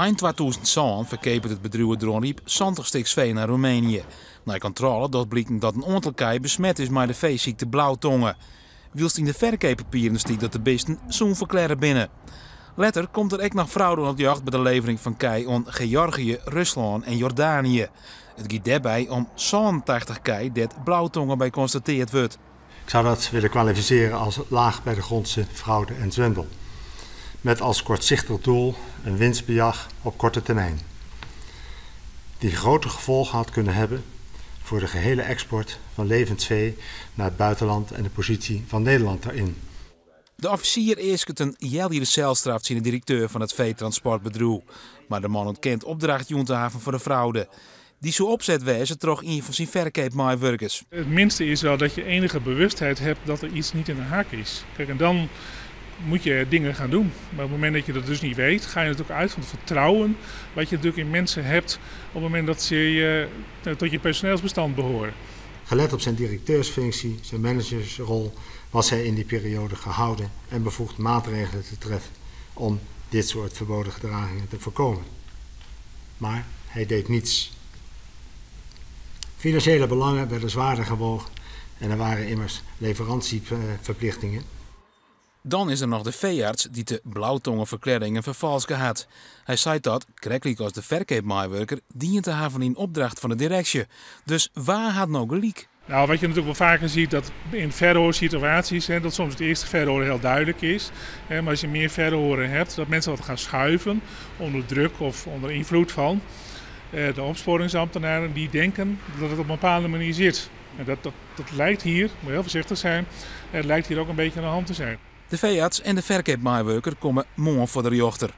Eind 2007 verkeepert het bedrijf Dronriep 20 stiks vee naar Roemenië. Na controle dat blijkt dat een aantal kei besmet is met de veeziekte blauwtongen. Wielst in de verkeerpapieren stiet dat de beesten zo'n verklaren binnen. Later komt er ook nog fraude op het jacht bij de levering van kei aan Georgië, Rusland en Jordanië. Het gaat daarbij om 87 kei dat blauwtongen bij constateerd wordt. Ik zou dat willen kwalificeren als laag bij de grondse fraude en zwendel. Met als kortzichtig doel een winstbejag op korte termijn. Die grote gevolgen had kunnen hebben voor de gehele export van levend vee naar het buitenland en de positie van Nederland daarin. De officier eerst een de celstraf zien de directeur van het veetransportbedrijf. Maar de man ontkent opdracht te hebben voor de fraude. Die zo opzet wijzen trog een van zijn verkeepmedewerkers. Het minste is wel dat je enige bewustheid hebt dat er iets niet in de haak is. Kijk, en dan moet je dingen gaan doen. Maar op het moment dat je dat dus niet weet, ga je natuurlijk uit van het vertrouwen wat je natuurlijk in mensen hebt op het moment dat ze tot je personeelsbestand behoren. Gelet op zijn directeursfunctie, zijn managersrol, was hij in die periode gehouden en bevoegd maatregelen te treffen om dit soort verboden gedragingen te voorkomen. Maar hij deed niets. Financiële belangen werden zwaarder gewogen en er waren immers leverancieverplichtingen. Dan is er nog de veearts die de blauwtongenverklaringen vervalsen had. Hij zei dat, krijgelijk als de verkeepmedewerker, dient te hebben in opdracht van de directie. Dus waar had nou gelijk? Nou, wat je natuurlijk wel vaker ziet, dat in verhoorsituaties, dat soms het eerste verhoor heel duidelijk is. Maar als je meer verhoren hebt, dat mensen wat gaan schuiven onder druk of onder invloed van de opsporingsambtenaren die denken dat het op een bepaalde manier zit. En dat lijkt hier, moet heel voorzichtig zijn, het lijkt hier ook een beetje aan de hand te zijn. De veearts en de verkeepmedewerker komen morgen voor de rechter.